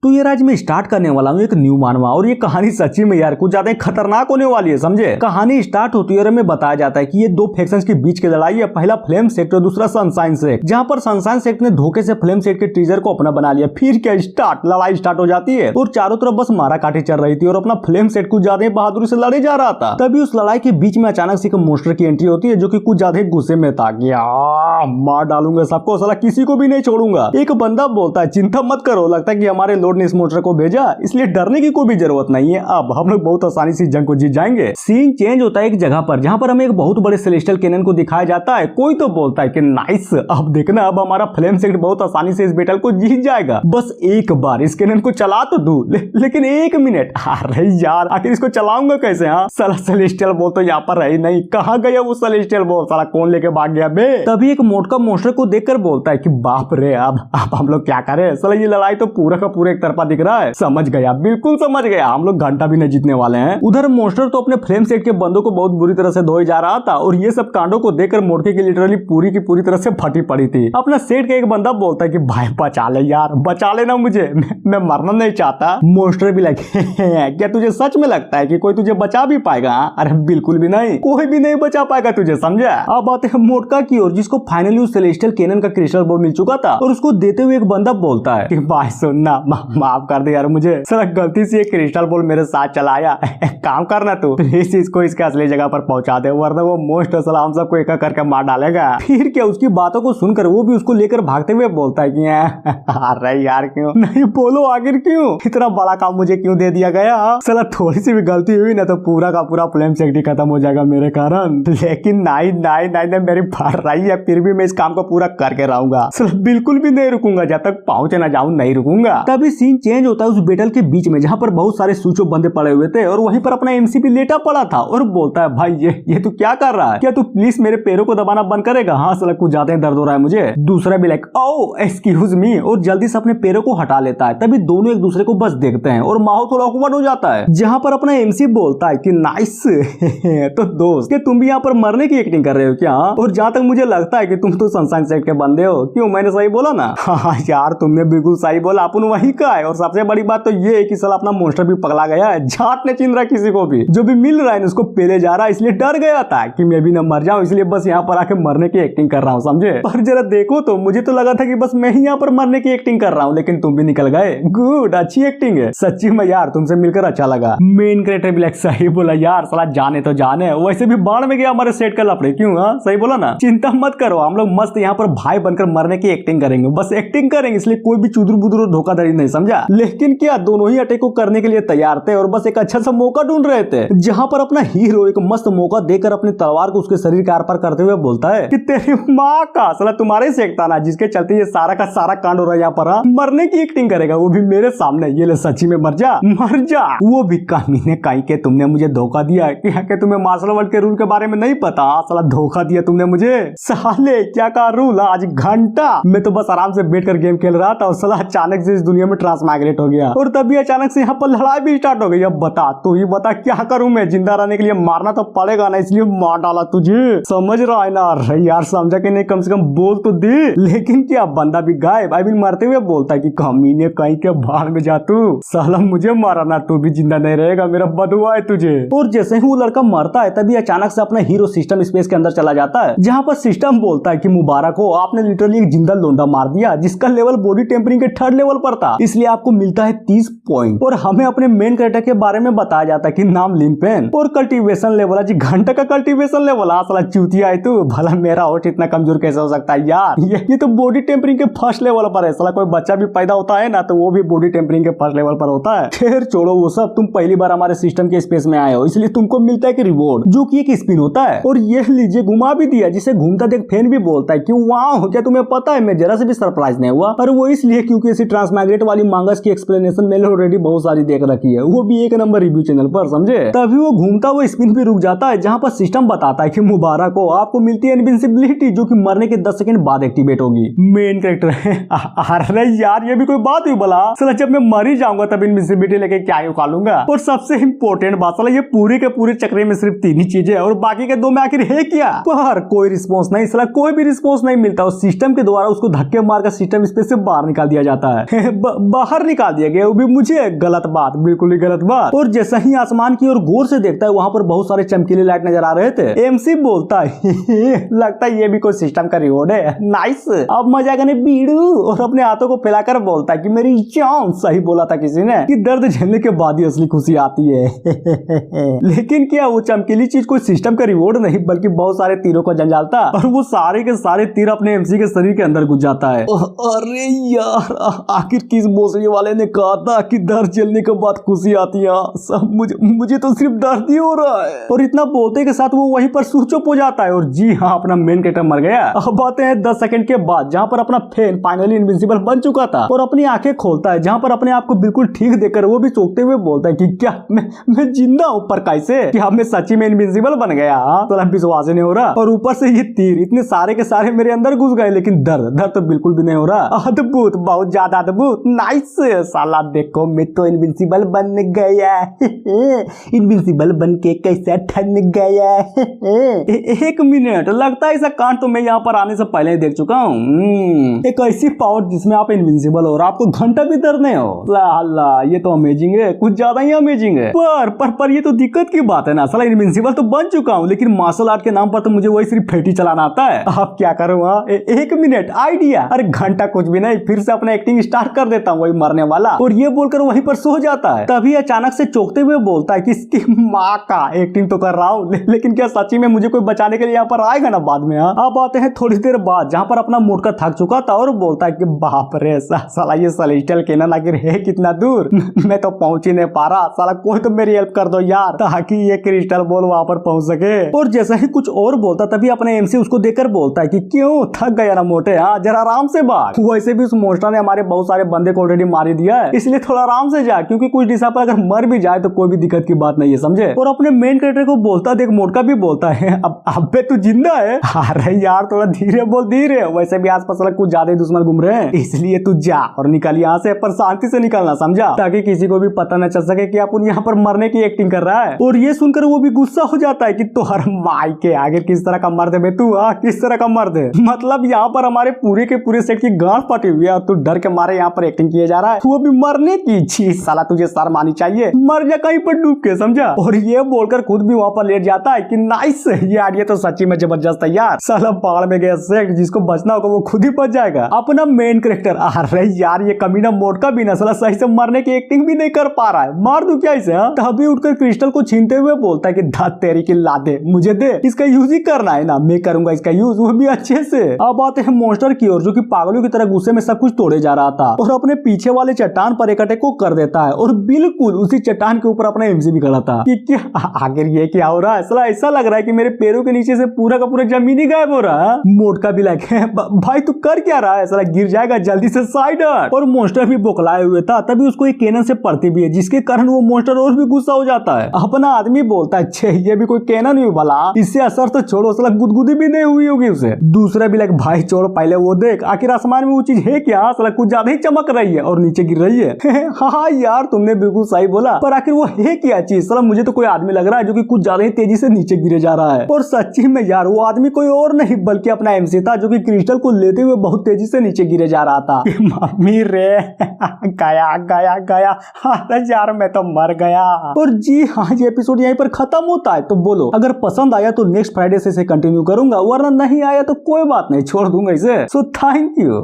तो ये आज मैं स्टार्ट करने वाला हूँ एक न्यू मानवा, और ये कहानी सच्ची में यार कुछ ज्यादा खतरनाक होने वाली है, समझे। कहानी स्टार्ट होती है और हमें बताया जाता है कि ये दो फैक्शंस के बीच की लड़ाई है। पहला फ्लेम सेक्ट और दूसरा सनशाइन सेक्ट, जहाँ पर सनशाइन सेक्ट ने धोखे से फ्लेम सेक्ट के टीजर को अपना बना लिया। फिर क्या लड़ाई स्टार्ट हो जाती है और चारों तरफ बस मारा काटी चल रही थी और अपना फ्लेम सेक्ट कुछ ज्यादा बहादुरी से लड़े जा रहा था। तभी उस लड़ाई के बीच में अचानक से एक मोस्टर की एंट्री होती है जो कि कुछ ज्यादा गुस्से में था कि मार डालूंगा सबको, साला किसी को भी नहीं छोड़ूंगा। एक बंदा बोलता है चिंता मत करो, लगता है कि हमारे लॉर्ड ने इस मोस्टर को भेजा, इसलिए डरने की कोई भी जरूरत नहीं है, अब हम लोग बहुत आसानी से जंग को जीत जाएंगे। सीन चेंज होता है एक जगह पर जहां पर हमें एक बहुत बड़े सेलेस्टियल कैनन को दिखाया जाता है। कोई तो बोलता है कि नाइस, अब देखना अब हमारा फ्लेम सेक्ट बहुत आसानी से इस बैटल को जीत जाएगा, बस एक बार इस कैनन को चला तो दूं। लेकिन एक मिनट, अरे यार आखिर इसको चलाऊंगा कैसे? हाँ साला सेलेस्टियल बॉल तो यहाँ पर है नहीं, कहाँ गया वो सेलेस्टियल बॉल, साला कौन लेके भाग गया बे। तभी एक मोटका मोस्टर को देखकर बोलता है कि बाप रे, अब हम लोग क्या करें, साला ये लड़ाई तो पूरा का पूरा एक तरफा दिख रहा है। समझ गया, बिल्कुल समझ गया, हम लोग घंटा भी नहीं जीतने वाले हैं। उधर मोस्टर तो अपने फ्लेम सेट के बंदों को बहुत बुरी तरह से धोए जा रहा था और ये सब कांडों को देखकर मोटके की लिटरली पूरी की पूरी तरह से फटी पड़ी थी। अपना सेट का एक बंदा बोलता है कि भाई बचा ले यार, बचा लेना मुझे, मैं मरना नहीं चाहता। मोस्टर भी लगे क्या तुझे सच में लगता है कि कोई तुझे बचा भी पाएगा? अरे बिल्कुल भी नहीं, कोई भी नहीं बचा पाएगा तुझे, समझा। अब आते हैं मोटका की ओर, जिसको फाइनली उस सेलेस्टियल कैनन का क्रिस्टल बॉल मिल चुका था और उसको देते हुए एक बंदा बोलता है कि भाई सुनना, माफ कर दे यार मुझे, साला गलती से एक क्रिस्टल बॉल मेरे साथ चलाया, काम करना तू प्लीज इसको इसके असली जगह पर पहुंचा दे, वरना वो मोस्ट असला हम सबको एक करके मार डालेगा। फिर क्या उसकी बातों को सुनकर वो भी उसको लेकर भागते हुए बोलता है कि अरे यार क्यों नहीं, बोलो आखिर क्यों इतना बड़ा काम मुझे क्यों दे दिया गया? साला थोड़ी सी भी गलती हुई ना तो पूरा का पूरा फ्लेम सेक्ट खत्म हो जाएगा मेरे कारण। लेकिन नहीं नहीं नहीं, मेरी फाड़ रही है, फिर भी मैं इस काम को पूरा करके रहूंगा, बिल्कुल भी नहीं रुकूंगा, जब तक पहुंचे ना जाऊं नहीं रुकूंगा। तभी सीन चेंज होता है उस बैटल के बीच में जहां पर बहुत सारे सूचो बंदे पड़े हुए थे और वहीं पर अपना एमसीपी लेटा पड़ा था और बोलता है भाई ये तू क्या कर रहा है, क्या तू प्लीज मेरे पैरों को दबाना बंद करेगा? हाँ साला कुछ ज्यादा दर्द हो रहा है मुझे। दूसरा भी लाइक ओ एक्सक्यूज मी और जल्दी से अपने पैरों को हटा लेता है। तभी दोनों एक दूसरे को बस देखते हैं और माहौल थोड़ा ऑकवर्ड हो जाता है, जहां पर अपना एमसी बोलता है कि नाइस तो दोस्त क्या तुम भी यहाँ पर मरने की एक्टिंग कर रहे हो क्या? और जहां तक मुझे लगता है कि तुम तो सनशाइन सेक्ट के बंदे हो, क्यों मैंने सही बोला ना? हाँ यार तुमने बिल्कुल सही बोला, अपन वही का है। और सबसे बड़ी बात तो ये है कि साला अपना मोस्टर भी पगला गया है, झाट ने चिन रहा किसी को भी, जो भी मिल रहा है उसको पेले जा रहा है, इसलिए डर गया था कि मैं भी न मर जाऊं, इसलिए बस यहाँ पर आके मरने की एक्टिंग कर रहा हूँ, समझे। पर जरा देखो तो मुझे तो लगा था कि बस मैं ही यहाँ पर मरने की एक्टिंग कर रहा हूँ, लेकिन तुम भी निकल गए। गुड, अच्छी एक्टिंग है सच्ची में यार, तुमसे मिलकर अच्छा लगा। मेन कैरेक्टर भी लाइक सही बोला यार, साला जाने तो जाने, वैसे भी बाढ़ में गया हमारे सेट का लफड़े, क्यों? हाँ सही बोला ना, चिंता मत करो, हम लोग मस्त यहाँ पर भाई बनकर मरने की एक्टिंग करेंगे, बस एक्टिंग करेंगे, इसलिए कोई भी चुदुर बुदुर धोखाधड़ी नहीं, समझा। लेकिन क्या दोनों ही अटैक को करने के लिए तैयार थे और बस एक अच्छा सा मौका ढूंढ रहे थे, जहां पर अपना हीरो एक मस्त मौका देकर अपनी तलवार को उसके शरीर के आर पार करते हुए बोलता है कि तेरी माँ का साला तुम्हारे सेक्ट था ना, जिसके चलते ये सारा का सारा कांड हो रहा है यहाँ पर, मरने की एक्टिंग करेगा वो भी मेरे सामने, ये ले सच्ची में मर जा मर जा। वो भी कमीने कहीं के तुमने मुझे धोखा दिया कि तुम्हें मार्शल आर्ट के रूल के बारे में नहीं पता, साला धोखा दिया तुमने मुझे। साले क्या का रूल, आज घंटा मैं तो बस आराम से बैठकर गेम खेल रहा था और साला अचानक से इस दुनिया में ट्रांसमाइग्रेट हो गया और तभी अचानक से यहाँ पर लड़ाई भी स्टार्ट हो गई। अब बता तू ही बता क्या करूं मैं, जिंदा रहने के लिए मारना तो पड़ेगा ना, इसलिए मार डाला तुझे, समझ रहा है ना? अरे यार समझा कि नहीं, कम से कम बोल तो दे। लेकिन क्या बंदा भी गायब, आई मीन मरते हुए बोलता है कि कमीने कहीं के भाड़ में जा तू, साला मुझे मारा ना, तू भी जिंदा नहीं रहेगा, मेरा बदुआ है तुझे। और जैसे ही वो लड़का मरता है तभी अचानक से अपना हीरो सिस्टम स्पेस के अंदर चला जाता है, जहाँ पर सिस्टम बोलता है कि मुबारक हो, आपने लिटरली एक जिंदा लोंडा मार दिया जिसका लेवल बॉडी टेम्परिंग के 3rd लेवल पर था, इसलिए आपको मिलता है 30 पॉइंट। और हमें अपने मेन कैरेक्टर के बारे में बताया जाता है कि नाम लिनपेन और कल्टीवेशन लेवल है जी, घंटे का कल्टीवेशन लेवल। साला चूतिया है तू, भला मेरा होश इतना कमजोर कैसे हो सकता है यार? ये तो बॉडी टेम्परिंग के 1st लेवल पर है, साला कोई बच्चा भी पैदा होता है ना तो वो भी बॉडी टेम्परिंग के 1st लेवल पर होता है। फिर छोड़ो वो सब, तुम पहली बार हमारे सिस्टम के स्पेस में आए हो, इसलिए तुमको मिलता है कि रिवॉर्ड जो कि एक स्पिन होता है, और ये लीजिए घुमा भी दिया, जिसे घूमता देख फैन भी बोलता है कि वाह, क्या तुम्हें पता है मैं जरा से भी सरप्राइज नहीं हुआ? और वो इसलिए क्योंकि इसी ट्रांसमाइग्रेट वाली मांगस की एक्सप्लेनेशन मैंने ऑलरेडी बहुत सारी देख रखी है, वो भी 1 नंबर रिव्यू चैनल पर, समझे। तभी वो घूमता हुआ स्पिन भी रुक जाता है, जहाँ पर सिस्टम बताता है कि मुबारक हो, आपको मिलती है इनविंसिबिलिटी जो कि मरने के 10 सेकंड बाद एक्टिवेट होगी। मेन कैरेक्टर है अरे यार ये भी कोई बात हुई भला, साला जब मैं मर ही जाऊंगा तब इनविंसिबिलिटी लेके क्या उकालूंगा। और सबसे इंपॉर्टेंट बात, साला ये पूरे के पूरे चक्रे में सिर्फ 3 ही चीजें और बाकी के 2 में आखिर है क्या? पर कोई रिस्पॉन्स नहीं, साला कोई भी रिस्पॉन्स नहीं मिलता, उस सिस्टम के द्वारा उसको धक्के मारकर सिस्टम स्पेस से बाहर निकाल दिया जाता है। बाहर निकाल दिया गया, वो भी मुझे। गलत बात, बिल्कुल ही गलत बात। और जैसा ही आसमान की ओर गौर से देखता है वहां पर बहुत सारे चमकीले लाइट नजर आ रहे थे। एमसी बोलता है लगता है ये भी कोई सिस्टम का रिवॉर्ड है, नाइस, अब मजा करने बीड़ू। और अपने हाथों को फैलाकर बोलता है कि मेरी जान, सही बोला था किसी ने कि दर्द झेलने के बाद ही असली खुशी आती है। लेकिन क्या वो चमकीली चीज कोई सिस्टम का रिवॉर्ड नहीं बल्कि बहुत सारे तीरों का जंजाल था, और वो सारे के सारे तीर अपने एमसी के शरीर के अंदर घुस जाता है। अरे यार, आखिर किस भोसड़ी वाले ने कहा था कि दर्द झेलने के बाद खुशी आती है? सब मुझे तो सिर्फ दर्द ही हो रहा है। और इतना बोलते के साथ वो वहीं पर स्विच ऑफ हो जाता है। और जी हाँ, अपना मेन कैरेक्टर मर गया। अब आते हैं 10 सेकंड के बाद, जहाँ पर अपना फैन फाइनली इनविंसिबल बन चुका था और अपनी आंखें खोलता है, जहाँ पर अपने आप को बिल्कुल ठीक देखकर वो भी चौंकते हुए बोलता है कि क्या मैं जिंदा हूँ? पर कैसे? कि अब मैं सच्ची में इनविंसिबल बन गया? तो विश्वास ही नहीं हो रहा। और ऊपर से ये तीर इतने सारे के सारे मेरे अंदर घुस गए, लेकिन दर्द तो बिल्कुल भी नहीं हो रहा। अद्भुत, बहुत ज्यादा अद्भुत, नाइस। साला देखो, मैं तो इनविंसिबल बन गया। इनविंसिबल बन के कैसे ठन गया। एक मिनट, लगता है ऐसा कांड तो मैं यहाँ पर आने से पहले ही देख चुका हूँ। एक ऐसी पावर जिसमें आप इनविंसिबल हो और आपको घंटा भी दर्द नहीं हो। साला ये तो अमेजिंग है, कुछ ज्यादा ही अमेजिंग है। पर ये तो दिक्कत की बात है ना। साला इनविंसिबल तो बन चुका हूँ, लेकिन मार्शल आर्ट के नाम पर तो मुझे वही सिर्फ फेटी चलाना आता है। अब क्या करूँ? एक मिनट, आइडिया। अरे घंटा कुछ भी नहीं, फिर से अपना एक्टिंग स्टार्ट कर देता हूँ वही मरने वाला। और ये बोलकर वहीं पर सो जाता है। तभी अचानक से चौंकते हुए बोलता है कि इसकी माँ का एक्टिंग तो कर रहा हूँ, लेकिन क्या सच्ची में मुझे कोई बचाने के लिए यहाँ पर आएगा ना बाद में? अब आते हैं थोड़ी देर बाद, जहाँ पर अपना मोटका थक चुका था और बोलता है कि बाप रे, साला ये सेलेस्टियल कैनन आखिर है कितना दूर? मैं तो पहुंच ही नहीं पा रहा। साला कोई तो मेरी हेल्प कर दो यार, ताकि ये क्रिस्टल बॉल वहां पर पहुंच सके। और जैसा ही कुछ और बोलता तभी अपने एमसी उसको देखकर बोलता है कि क्यों, थक गया ना मोटे? हाँ, जरा आराम से भाग। वैसे भी उस मोस्टर ने हमारे बहुत सारे बंदे को ऑलरेडी मार ही दिया है, इसलिए थोड़ा आराम से जा, क्योंकि कुछ डिसाइपल अगर मर भी जाए तो कोई भी दिक्कत की बात नहीं है, समझे? और अपने मेन कैरेक्टर को बोलता देख मोटका भी बोलता है, अब तू जिंदा है? अरे यार थोड़ा धीरे बोल, धीरे। वैसे भी आसपास कुछ ज्यादा दुश्मन घूम रहे हैं, इसलिए तू जा और निकल यहाँ से, पर शांति से निकलना, समझा? ताकि किसी को भी पता न चल सके कि अपन यहाँ पर मरने की एक्टिंग कर रहा है। और ये सुनकर वो भी गुस्सा हो जाता है कि तो हर माई के आगे किस तरह का मर्द है तू? किस तरह का मर्द है? मतलब यहाँ पर हमारे पूरे के पूरे सेट की गांठ फटी हुई है, तू डर के मारे यहाँ पर एक्टिंग किए जा रहा है, वो भी मरने की। छी साला, तुझे शर्म आनी चाहिए, मर जा कहीं पर डूब के, समझा? और ये बोलकर खुद भी वहाँ पर लेट जाता है कि नाइस, ये आइडिया तो सच्ची में जबरदस्त है यार। साला पहाड़ में गया सेट, जिसको बचना होगा वो खुद ही बच जाएगा। अपना मेन कैरेक्टर, अरे यार ये कमीना मोटका भी ना साला सही से मरने की एक्टिंग भी नहीं कर पा रहा है, मार दूं क्या इसे? तभी उठकर क्रिस्टल को छीनते हुए बोलता है कि धत तेरी की लादे, मुझे दे, इसका यूज ही करना है ना, मैं करूंगा इसका यूज, वो भी अच्छे से। अब आते हैं मॉन्स्टर की ओर, जो कि पागलों की तरह गुस्से में सब कुछ तोड़े जा रहा था और अपने पीछे वाले चट्टान पर एक अटैक को कर देता है। और बिल्कुल उसी चट्टान के ऊपर अपना एमसी भी खड़ा था। कि क्या आखिर ये क्या हो रहा है? साला ऐसा लग रहा है कि मेरे पैरों के नीचे से पूरा का पूरा जमीन ही गायब हो रहा है। मोटका भी लगे, भाई तू कर क्या रहा है? साला गिर जाएगा, जल्दी से साइड हट। और मॉन्स्टर भी बौखलाए हुए था, तभी उसको एक कैनन से पड़ती भी है, जिसके कारण वो मॉन्स्टर और भी गुस्सा हो जाता है। अपना आदमी बोलता है, छे ये भी कोई कैनन हुई भला, इससे असर तो छोड़ो, साला गुदगुदी भी नहीं हुई होगी उसे। दूसरा भी लाइक, भाई छोड़ पहले वो देख, आखिर आसमान में वो चीज है क्या? साला कुछ ज्यादा ही चमक रही है और नीचे गिर रही है। हाँ यार तुमने बिल्कुल सही बोला, पर आखिर वो है क्या चीज? साला मुझे तो कोई आदमी लग रहा है जो कि कुछ ज्यादा ही तेजी से नीचे गिरे जा रहा है। और सच्ची में यार वो आदमी कोई और नहीं बल्कि अपना एमसी था, जो कि क्रिस्टल को लेते हुए बहुत तेजी से नीचे गिरे जा रहा था। मम्मी रे, गया गया गया, अरे यार मैं तो मर गया। और जी हाँ, ये एपिसोड यहीं पर खत्म होता है। तो बोलो, अगर पसंद आया तो नेक्स्ट फ्राइडे से इसे कंटिन्यू करूंगा, वरना नहीं आया तो कोई बात नहीं, छोड़ दूंगा इसे। So thank you.